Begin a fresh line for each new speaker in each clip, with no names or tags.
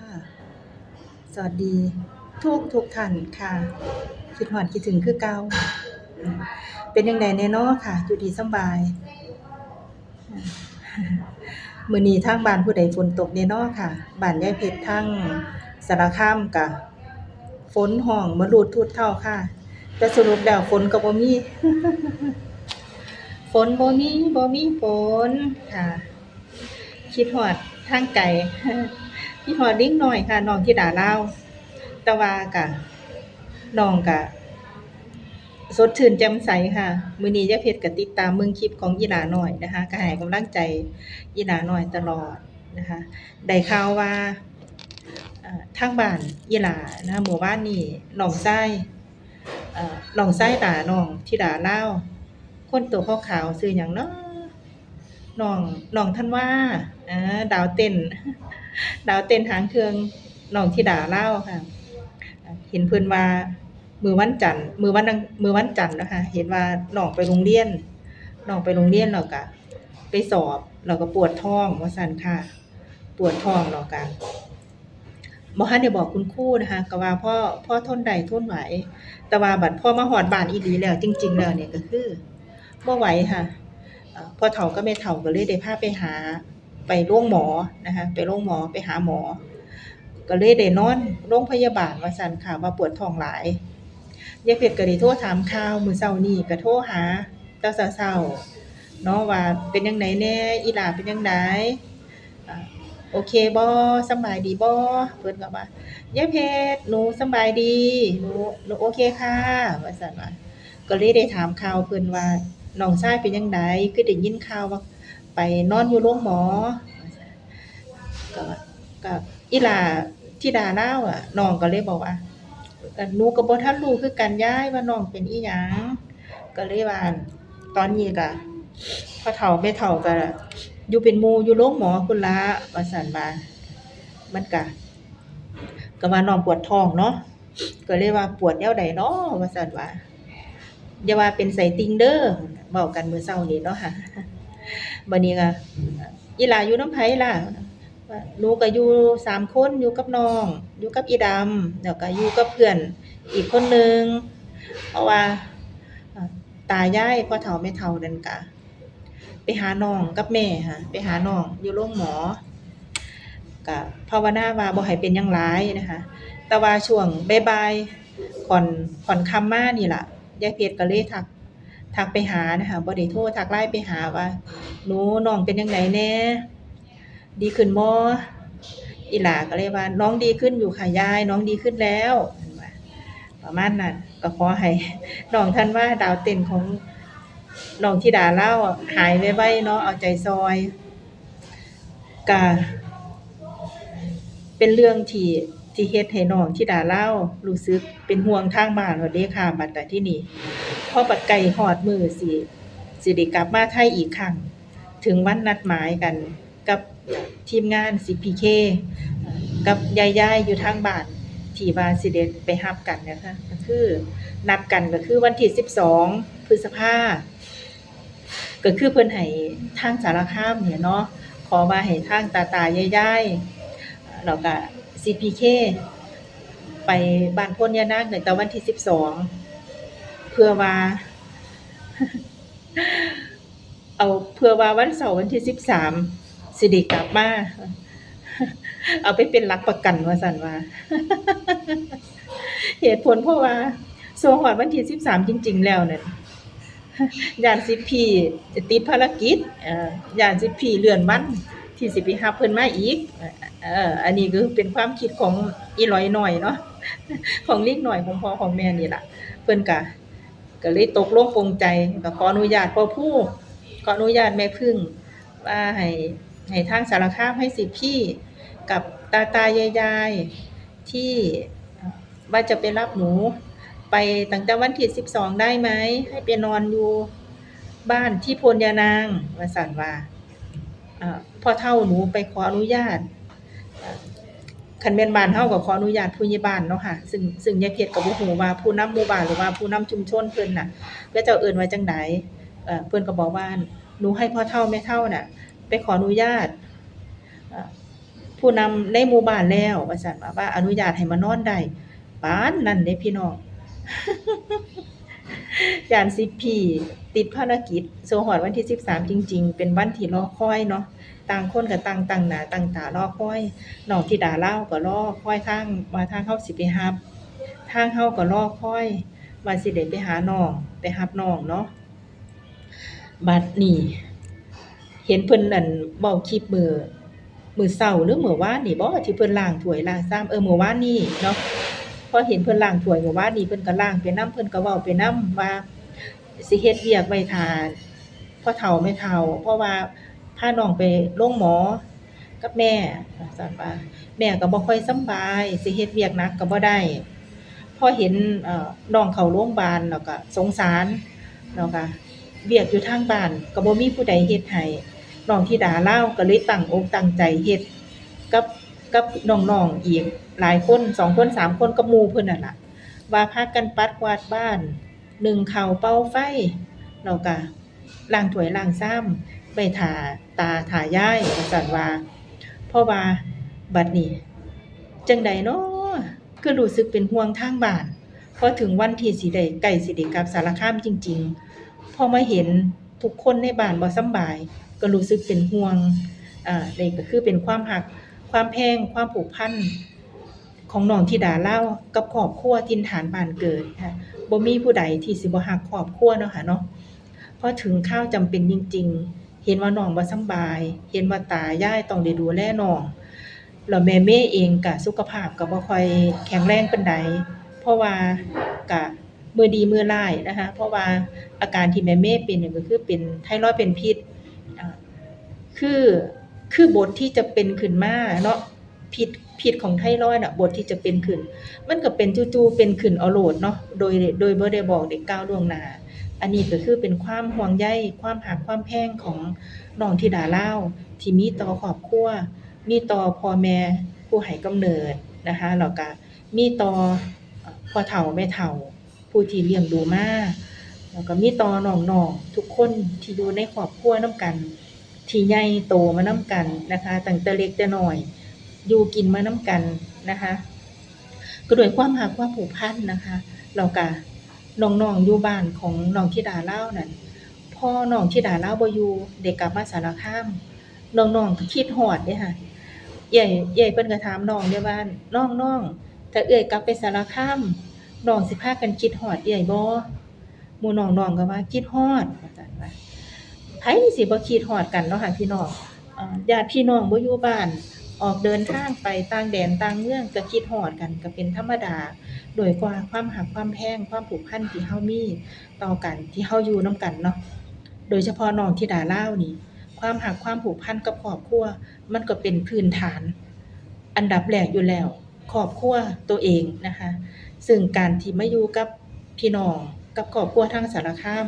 ค่ะสวัสดีทุกท่านค่ะคิดฮอดคิดถึงคือเก่าเป็นจั่งใดแหน่น้อค่ะอยู่ดีสำบายมื้อนี้ทางบ้านผู้ใดฝนตกแหน่น้อค่ะบ้านยายเพชรทางสารคามก็ฝนฮ้องมะรุดทุดเท้าค่ะแต่สรุปแล้วฝนก็บ่มีฝนบ่มีฝนค่ะคิดฮอดทางไกลคิดฮอดเด็กน้อยค่ะน้องธิดาลาวแต่ว่าก็น้องก็สดชื่นแจ่มใสค่ะมื้อนี้ยายเพชรก็ติดตามเบิ่งคลิปของอีหลาน้อยนะคะก็ให้กำลังใจอีหลาน้อยตลอดนะคะได้ข่าวว่าทางบ้านอีหลานะคะหมู่บ้านนี้น้องชายน้องชายตาน้องธิดาลาวคนตัวขาวๆชื่อหยังน้อน้องธันวาดาวเต้นดาวเต้นหางเครื่องน้องธิดาลาวค่ะเห็นเพิ่นว่ามื้อวันจันทร์นะคะเห็นว่าน้องไปโรงเรียนแล้วก็ไปสอบแล้วก็ปวดท้องว่าซั่นค่ะปวดท้องแล้วก็บ่ทันได้บอกคุณครูนะคะก็ว่าพ่อทนได้ทนไหวแต่ว่าบัดพอมาฮอดบ้านอีหลีแล้วจริงๆแล้วเนี่ยก็คือบ่ไหวค่ะพ่อเฒ่ากับแม่เฒ่าก็เลยได้พาไปโรงหมอนะคะไปโรงหมอไปหาหมอก็เลยได้นอนโรงพยาบาลว่าซั่นค่ะว่าปวดท้องหลายยายเพชรก็ได้โทรถามข่าวมื้อเช้านี้ก็โทรหาแต่เช้าๆเนาะว่าเป็นจั่งใดแหน่อีหลาเป็นจั่งใดอ่า โอเคบ่สำบายดีบ่เพิ่นก็ว่ายายเพชรหนูสำบายดีหนูโอเคค่ะว่าซั่นว่าก็เลยได้ถามข่าวเพิ่นว่าน้องชายเป็นจั่งใดคือได้ยินข่าวว่าไปนอนอยู่โรงหมอว่าซั่นก็ก็อีหลาธิดาลาวอะน้องก็เลยบอกว่าหนูก็บ่ทันรู้คือกันยายว่าน้องเป็นอิหยังก็เลยว่าตอนนี้ก็พ่อเฒ่าแม่เฒ่าก็อยู่เป็นหมู่อยู่โรงหมอพู้นล่ะว่าซั่นว่ามันก็ว่าน้องปวดท้องเนาะก็เลยว่าปวดแนวใดน้อว่าซั่นว่าอย่าว่าเป็นไส้ติ่งเด้อเว้ากันมื้อเช้านี้เนาะค่ะบัดนี้ก็อีหลาอยู่นำไผล่ะว่าหนูก็อยู่3คนอยู่กับน้องอยู่กับอีดำแล้วก็อยู่กับเพื่อนอีกคนหนึ่งเพราะว่าตายายพ่อเฒ่าแม่เฒ่านั่นก็ไปหาน้องกับแม่ค่ะไปหาน้องอยู่โรงหมอก็ภาวนาว่าบ่ให้เป็นหยังหลายนะคะแต่ว่าช่วงบ่ายๆค่อนค่ำมานี่ล่ะยายเพชรก็เลยทักไปหานะคะบ่ได้โทรทัก LINE ไปหาว่าหนูน้องเป็นจั่งใดแหน่ดีขึ้นบ่อีหลาก็เลยว่าน้องดีขึ้นอยู่ค่ะยายน้องดีขึ้นแล้วเพิ่นว่าประมาณนั้นก็ขอให้น้องธันวาดาวเต้นของน้องธิดาลาวหายไวๆเนาะเอาใจซอยก็เป็นเรื่องที่เฮ็ดให้น้องธิดาลาวรู้สึกเป็นห่วงทางบ้านว่าเด้ค่ะบัดแต่ที่นี่พอบัดใกล้ฮอดมื้อสิได้กลับมาไทยอีกครั้งถึงวันนัดหมายกันกับทีมงาน CPK กับยายๆอยู่ทางบ้านที่ว่าสิได้ไปรับกันนะคะก็คือนัดกันก็คือวันที่12พฤษภาก็คือเพิ่นให้ทางสารคามเนี่ยเนาะขอว่าให้ทางตาๆยายๆแล้วก็ CPK ไปบ้านโพนยานางตั้งแต่วันที่12เพื่อว่าเอาเพื่อว่าวันเสาร์วันที่13สิได้กลับมาเอาไปเป็นหลักประกันว่าซั่นว่าเหตุผลเพราะว่าช่วงฮอดวันที่13จริงๆแล้วนั่นย้านสิทธิ์พี่จะติดภารกิจย้านสิทธิ์พี่เลื่อนวันที่สิไปรับเพิ่นมาอีกอันนี้คือเป็นความคิดของอีหลอยน้อยเนาะของเล็กน้อยของพ่อของแม่นี่ล่ะเพิ่นก็เลยตกลงปลงใจก็ขออนุญาตพ่อผู้ขออนุญาตแม่พึ่งว่าให้ทางสารคามให้สิทธิ์พี่กับตาๆยายๆที่ว่าจะไปรับหนูไปตั้งแต่วันที่12ได้ไหมให้ไปนอนอยู่บ้านที่โพนยานางว่าซั่นว่าพ่อเฒ่าหนูไปขออนุญาตคันแม่นบ้านเฮาก็ขออนุญาตผู้ใหญ่บ้านเนาะค่ะซึ่งยายเพชรก็บ่ฮู้ว่าผู้นำหมู่บ้านหรือว่าผู้นำชุมชนเพิ่นน่ะเขาเจ้าเอิ้นว่าจั่งใดเพิ่นก็บอกว่าหนูให้พ่อเฒ่าแม่เฒ่าน่ะไปขออนุญาตผู้ ผู้นำในหมู่บ้านแล้วว่าซั่นว่าอนุญาตให้มานอนได้ปานนั้นเด้พี่น้อง ย้านสิทธิ์พี่ติดภารกิจส่งฮอดวันที่13จริงๆเป็นวันที่รอคอยเนาะต่างคนก็ต่างตั้งหน้าตั้งตารอคอยน้องธิดาลาวก็รอคอยทางว่าทางเฮาสิไปรับทางเฮาก็รอคอยว่าสิได้ไปหาน้องไปรับน้องเนาะบัดนี้เห็นเพิ่นนั่นเว้าคลิปมื้อเช้าหรือมื้อวานนี่บ่ที่เพิ่นล้างถ้วยล้างชามมื้อวานนี้เนาะพอเห็นเพิ่นล้างถ้วยมื้อวานนี้เพิ่นก็ล้างไปนำเพิ่นก็เว้าไปนำว่า สิเฮ็ดเวียกไว้ท่าพ่อเฒ่าแม่เฒ่าเพราะว่าพาน้องไปโรงหมอกับแม่ว่าซั่นว่าแม่ก็บ่ค่อยสำบายสิเฮ็ดเวียกหนักก็บ่ได้พอเห็นน้องเข้าโรงบาลแล้วก็สงสารแล้วก็เวียกอยู่ทางบ้านก็บ่มีผู้ใดเฮ็ดให้น้องธิดาลาวก็เลยตั้งอกตั้งใจเฮ็ดกับกับน้องๆอีกหลายคน2คน3คนกับหมู่เพิ่นนั่นล่ะว่าพากันปัดกวาดบ้านนึ่งข้าวเป่าไฟแล้วก็ล้างถ้วยล้างชามไว้ท่าตาท่ายายว่าซั่นว่าเพราะว่าบัดนี้จั่งใดน้อคือรู้สึกเป็นห่วงทางบ้านพอถึงวันที่สิได้ใกล้สิได้กลับสารคามจริงๆพอมาเห็นทุกคนในบ้านบ่สำบายก็รู้สึกเป็นห่วงนี่ก็คือเป็นความรักความแพงความผูกพันของน้องธิดาลาวกับครอบครัวถิ่นฐานบ้านเกิดค่ะ บ่มีผู้ใดที่สิบ่รักครอบครัวเนาะค่ะเนาะพอถึงคราวจำเป็นจริงๆเห็นว่าน้องบ่สำบายเห็นว่าตายายต้องได้ดูแลน้องแล้วแม่เมย์เองก็สุขภาพก็บ่ค่อยแข็งแรงปานใดเพราะว่าก็มื้อดีมื้อร้ายนะคะเพราะว่าอาการที่แม่เมย์เป็นเนี่ยก็คือเป็นไทรอยด์เป็นพิษอ่าคือคือบทที่จะเป็นขึ้นมาเนาะพิษของไทรอยด์น่ะบทที่จะเป็นขึ้น มันก็เป็นจู่ๆเป็นขึ้นเอาโลดเนาะโดยบ่ได้บอกได้กล่าวล่วงหน้าอันนี้ก็คือเป็นความห่วงใยความรักความแพงของน้องธิดาลาวที่มีต่อครอบครัวมีต่อพ่อแม่ผู้ให้กำเนิดนะคะแล้วก็มีต่อพ่อเฒ่าแม่เฒ่าผู้ที่เลี้ยงดูมาแล้วก็มีต่อน้องๆทุกคนที่อยู่ในครอบครัวนำกันที่ใหญ่โตมานำกันนะคะตั้งแต่เล็กแต่น้อยอยู่กินมานำกันนะคะ ก็ด้วยความรักความผูกพันนะคะแล้วก็น้องๆอยู่บ้านของน้องธิดาลาวนั่นพอน้องธิดาลาวบ่อยู่ได้กลับมาสารคามน้องๆก็คิดฮอดเด้ค่ะเอื้อยเพิ่นก็ถามน้องเด้ว่าน้องๆถ้าเอื้อยกลับไปสารคามน้องสิพากันคิดฮอดเอื้อยบ่หมู่น้องๆก็ว่าคิดฮอดว่าซั่นว่าไผสิบ่คิดฮอดกันเนาะค่ะพี่น้องญาติพี่น้องบ่อยู่บ้าน ออกเดินทางไปต่างแดนต่างเมืองก็คิดฮอดกันก็เป็นธรรมดาโดยความรักความแพงความผูกพันที่เฮามีต่อกันที่เฮาอยู่นำกันเนาะโดยเฉพาะน้องธิดาลาวนี่ความรักความผูกพันกับครอบครัวมันก็เป็นพื้นฐานอันดับแรกอยู่แล้วครอบครัวตัวเองนะคะซึ่งการที่มาอยู่กับพี่น้องกับครอบครัวทางสารคาม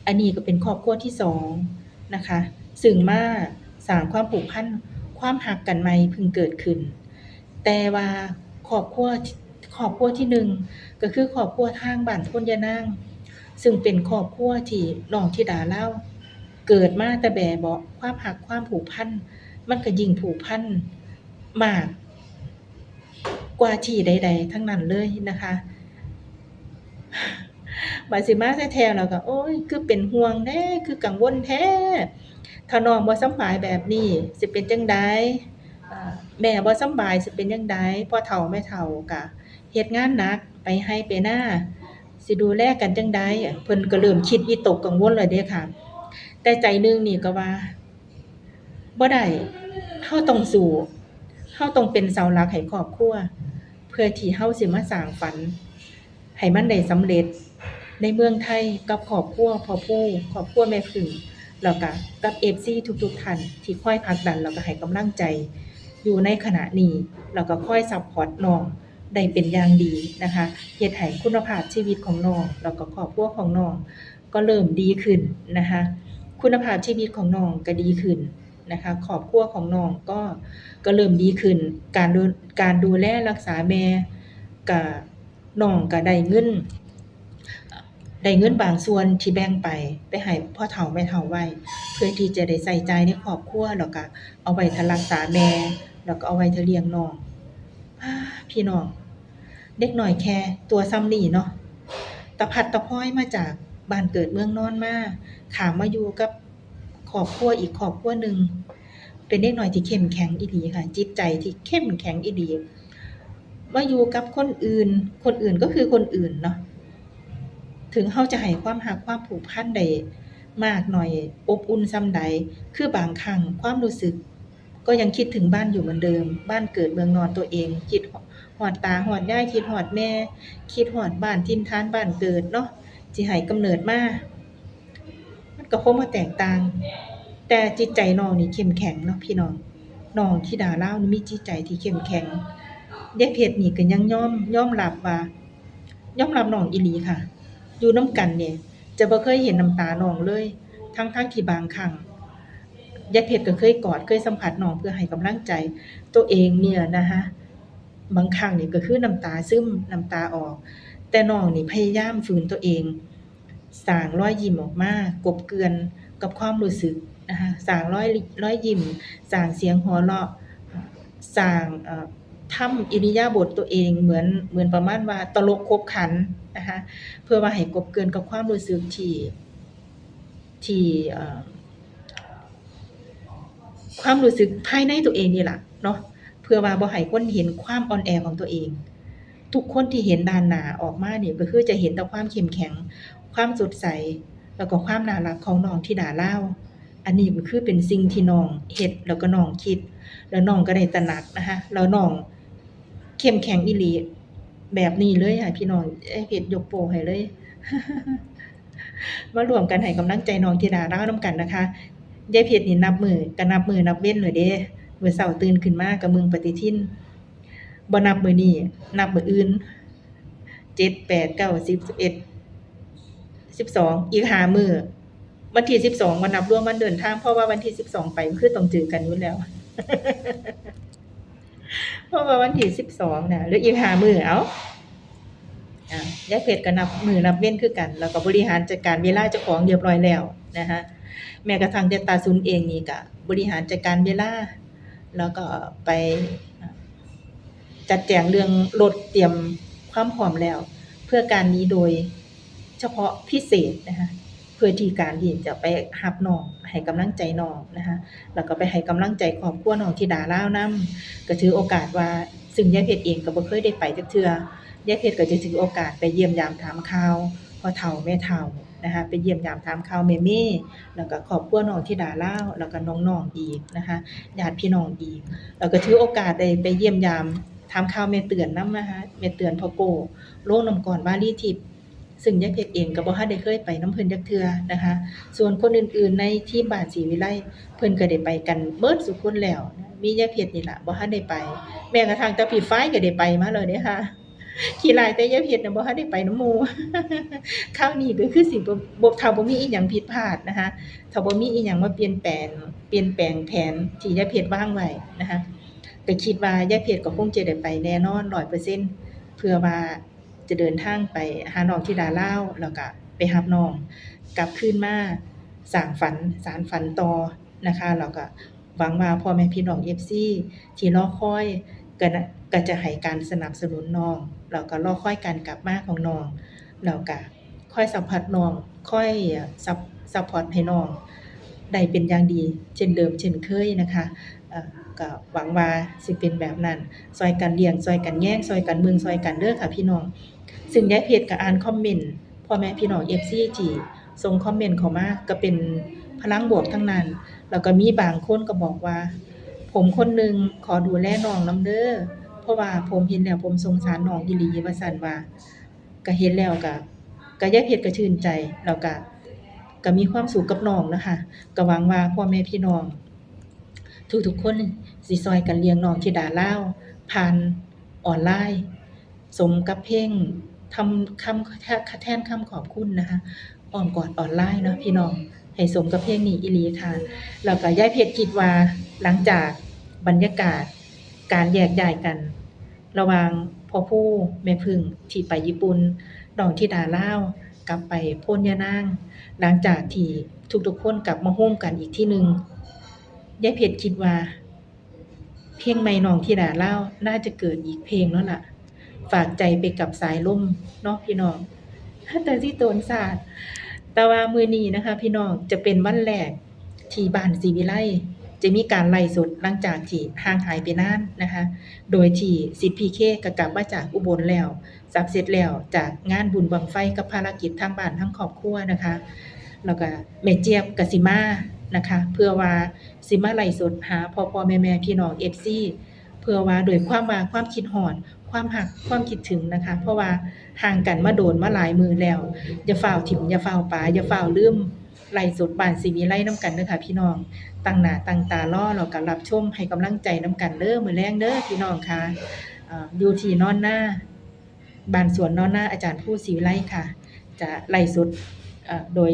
อันนี้ก็เป็นครอบครัวที่สองนะคะซึ่งมาสร้างความผูกพัน ความรักกันใหม่เพิ่งเกิดขึ้นแต่ว่าครอบครัวครอบครัวที่หนึ่งก็คือครอบครัวทางบ้านโพนยะนางซึ่งเป็นครอบครัวที่น้องธิดาเลาเกิดมาแต่แบเบาะความรักความผูกพันมันก็ยิ่งผูกพันมากกว่าที่ใดๆทั้งนั้นเลยนะคะบัดสิมาแท้ๆแล้วก็โอ๊ยคือเป็นห่วงแท้คือกังวลแท้ถ้าน้องบ่สำบายแบบนี้สิเป็นจั่งใด แม่บ่สำบายสิเป็นจั่งใดพ่อเฒ่าแม่เฒ่าก็เฮ็ดงานหนักไปไร่ไปนาสิดูแลกันจั่งใดเพิ่นก็เริ่มคิดวิตกกังวลแล้วเดะค่ะแต่ใจหนึ่งนี่ก็ว่าบ่ได้เราต้องสู้เราต้องเป็นเสาหลักให้ครอบครัวเพื่อที่เราสิมาสร้างฝันให้มันได้สำเร็จในเมืองไทยกับครอบครัวพ่อผู้ครอบครัวแม่พึ่งแล้วก็กับ FC ทุกๆท่านที่คอยผลักดันแล้วก็ให้กำลังใจ อยู่ในขณะนี้แล้วก็คอยซัปพอร์ตน้องได้เป็นอย่างดีนะคะเฮ็ดให้คุณภาพชีวิตของน้องแล้วก็ครอบครัวของน้องก็เริ่มดีขึ้นนะคะคุณภาพชีวิตของน้องก็ดีขึ้นนะคะครอบครัวของน้องก็เริ่มดีขึ้นการดูแลรักษาแม่ก็น้องก็ได้เงินบางส่วนที่แบ่งไปให้พ่อเฒ่าแม่เฒ่าไว้เพื่อที่จะได้ใช้จ่ายในครอบครัวแล้วก็เอาไว้ถ้ารักษาแม่ แล้วก็เอาไว้ถ้าเลี้ยงน้องพี่น้องเด็กน้อยแค่ตัวส่ำนี้เนาะตะพัดตะพ้อยมาจากบ้านเกิดเมืองนอนมาข้ามมาอยู่กับครอบครัวอีกครอบครัวหนึ่งเป็นเด็กน้อยที่เข้มแข็งอีหลีค่ะจิตใจที่เข้มแข็งอีหลีมาอยู่กับคนอื่นคนอื่นก็คือคนอื่นเนาะถึงเราจะให้ความรักความผูกพันได้มากน้อยอบอุ่นส่ำใดคือบางครั้งความรู้สึกก็ยังคิดถึงบ้านอยู่เหมือนเดิมบ้านเกิดเมืองนอนตัวเองคิดฮอดตาฮอดยายคิดฮอดแม่คิดฮอดบ้านถิ่นฐานบ้านเกิดเนาะที่ให้กำเนิดมามันก็คงบ่แตกต่างแต่จิตใจน้องนี่เข้มแข็งเนาะพี่น้องน้องธิดาลาวนี่มีจิตใจที่เข้มแข็งยายเพชรนี่ก็ยังยอมรับว่ายอมรับน้องอีหลีค่ะอยู่นำกันเนี่ยจะบ่เคยเห็นน้ำตาน้องเลยทั้งๆที่บางครั้งยายเพชรก็เคยกอดเคยสัมผัสน้องเพื่อให้กำลังใจตัวเองเนี่ยนะคะบางครั้งนี่ก็คือน้ำตาซึมน้ำตาออกแต่น้องนี่พยายามฝืนตัวเองสร้างรอยยิ้มออกมากลบเกลื่อนกับความรู้สึกนะคะสร้างรอยยิ้มสร้างเสียงหัวเราะสร้างทำอิริยาบถตัวเองเหมือนประมาณว่าตลกขบขันนะคะเพื่อว่าให้กลบเกลื่อนกับความรู้สึกที่ความรู้สึกภายในตัวเองนี่ล่ะเนาะเพื่อว่าบ่ให้คนเห็นความอ่อนแอของตัวเองทุกคนที่เห็นด้านหน้าออกมานี่ก็คือจะเห็นแต่ความเข้มแข็งความสดใสแล้วก็ความน่ารักของน้องธิดาลาวอันนี้ก็คือเป็นสิ่งที่น้องเฮ็ดแล้วก็น้องคิดแล้วน้องก็ได้ตระหนักนะคะแล้วน้องเข้มแข็งอีหลีแบบนี้เลยค่ะพี่น้องเพชรยกโปให้เลย มารวมกันให้กำลังใจน้องธิดาลาวนำกันนะคะยายเพชรนี่นับมื้อก็นับมื้อนับเว้นเลยเด้มื้อเช้าตื่นขึ้นมาก็เบิ่งปฏิทินบ่นับมื้อนี้นับมื้ออื่น7 8 9 10 11 12อีก5มื้อวันที่12บ่นับรวมวันเดินทางเพราะว่าวันที่12ไปมันคือต้องเจอกันอยู่แล้วเพราะว่าวันที่12น่ะเหลืออีก5มื้อเอ้ายายเพชรก็นับมื้อนับเว้นคือกันแล้วก็บริหารจัดการเวลาเจ้าของเรียบร้อยแล้วนะคะแม้กระทั่งแต่ตาซุนเองนี่ก็บริหารจัดการเวลาแล้วก็ไปจัดแจงเรื่องรถเตรียมความพร้อมแล้วเพื่อการนี้โดยเฉพาะพิเศษนะคะเพื่อที่การที่จะไปรับน้องให้กำลังใจน้องนะคะแล้วก็ไปให้กำลังใจครอบครัวน้องธิดาลาวนำก็ถือโอกาสว่าซึ่งยายเพชรเองก็บ่เคยได้ไปจักเทื่อยายเพชรก็จะถือโอกาสไปเยี่ยมยามถามข่าวพ่อเฒ่าแม่เฒ่านะคะไปเยี่ยมยามถามข่าวแม่เมย์แล้วก็ครอบครัวน้องธิดาลาวแล้วก็น้องๆอีกนะคะญาติพี่น้องอีกแล้วก็ถือโอกาสได้ไปเยี่ยมยามถามข่าวแม่เตือนนำนะคะแม่เตือนพ่อโกโรงน้ำก่อนวารีทิพย์ซึ่งยายเพชรเองก็บ่ทันได้เคยไปนำเพิ่นจักเทื่อนะคะส่วนคนอื่นๆในทีมบ้านศรีวิไลเพิ่นก็ได้ไปกันเบิดซุคนแล้วมียายเพชรนี่ล่ะบ่ทันได้ไปแม้กระทั่งตาพี่ฟ้ายก็ได้ไปมาแล้วเด้ค่ะ ขี้ร้ายแต่ยายเพชรน่ะบ่ทันได้ไปนำหมู่ คราวนี้ก็คือสิบ่ถ้าบ่มีอิหยังผิดพลาดนะคะถ้าบ่มีอิหยังมาเปลี่ยนแปลงแผนที่ยายเพชรวางไว้นะคะก็คิดว่ายายเพชรก็คงจะได้ไปแน่นอน100%เพื่อว่าจะเดินทางไปหาน้องธิดาลาวแล้วก็ไปรับน้องกลับคืนมาสร้างฝันสานฝันต่อนะคะแล้วก็หวังว่าพ่อแม่พี่น้อง FC ที่รอคอยก็จะให้การสนับสนุนน้องแล้วก็รอคอยการกลับมาของน้องแล้วก็คอยสัมผัสน้องคอยซัปพอร์ตให้น้องได้เป็นอย่างดีเช่นเดิมเช่นเคยนะคะก็หวังว่าสิเป็นแบบนั้นช่วยกันเลี้ยงช่วยกันแย่งช่วยกันเบิ่งช่วยกันเด้อค่ะพี่น้องซึ่งยายเพชรก็อ่านคอมเมนต์พ่อแม่พี่น้อง FC ที่ส่งคอมเมนต์เข้ามาก็เป็นพลังบวกทั้งนั้นแล้วก็มีบางคนก็บอกว่าผมคนหนึ่งขอดูแลน้องนำเด้อเพราะว่าผมเห็นแล้วผมสงสารน้องอีหลีว่าซั่นว่าก็เห็นแล้วก็ยายเพชรก็ชื่นใจแล้วก็มีความสุขกับน้องนะคะก็หวังว่าพ่อแม่พี่น้องทุกๆคนสิช่วยกันเลี้ยงน้องธิดาลาวผ่านออนไลน์สมกับเพลงทำคำแทนคำขอบคุณนะคะอ้อมกอดออนไลน์เนาะพี่น้องให้สมกับเพลงนี้อีหลีค่ะแล้วก็ยายเพชรคิดว่าหลังจากบรรยากาศการแยกย้ายกันระหว่างพ่อผู้แม่พึ่งที่ไปญี่ปุ่นน้องธิดาลาวกลับไปโพ้นยะนางหลังจากที่ทุกๆคนกลับมาโฮมกันอีกที่หนึ่งยายเพชรคิดว่า เพลงใหม่น้องธิดาลาวน่าจะเกิดอีกเพลงแล้วล่ะฝากใจไปกับสายลมเนาะพี่น้องแต่สิโตนศาสตร์แต่ว่ามื้อนี้นะคะพี่น้องจะเป็นวันแรกที่บ้านศรีวิไลจะมีการไลฟ์สดหลังจากที่ห่างหายไปนานนะคะโดยที่สิทธิ์ PK ก็กลับมาจากอุบลแล้วสับเสร็จแล้วจากงานบุญบั้งไฟกับภารกิจทางบ้านทางครอบครัวนะคะแล้วก็แม่เจี๊ยบก็สิมานะคะเพื่อว่าสิมาไลฟ์สดหาพ่อๆแม่ๆพี่น้อง FC เพื่อว่าด้วยความคิดฮอดความรักความคิดถึงนะคะเพราะว่าห่างกันมาโดนมาหลายมื้อแล้วอย่าฟ้าวถิ้มอย่าฟ้าวปาอย่าฟ้าวลืมไลฟ์สดบ้านศรีวิไลนำกันเด้อค่ะพี่น้องตั้งหน้าตั้งตารอแล้วก็รับชมให้กำลังใจนำกันเด้อมื้อแลงเด้อพี่น้องค่ะอยู่ที่นอนนาบ้านสวนนอนนาอาจารย์ผู้ศรีวิไลค่ะจะไลฟ์สดโดย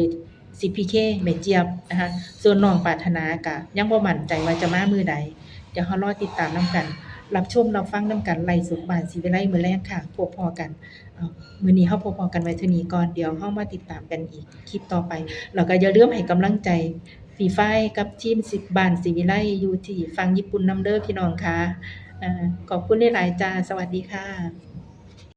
สิทธิ์ PK แม่เจี๊ยบนะคะส่วนน้องปรารถนาก็ยังบ่มั่นใจว่าจะมามื้อใดเดี๋ยวเรารอติดตามนำกันรับชมรับฟังนำกันไลฟ์สดบ้านศรีวิไลมื้อแลงค่ะพบพ้อกันมื้อนี้เราพบพ้อกันไว้เท่านี้ก่อนเดี๋ยวเรามาติดตามกันอีกคลิปต่อไปแล้วก็อย่าลืมให้กำลังใจฝีฝ้ายกับทีมบ้านศรีวิไลอยู่ที่ฝั่งญี่ปุ่นนำเด้อพี่น้องค่ะขอบคุณหลายๆจ้าสวัสดีค่ะ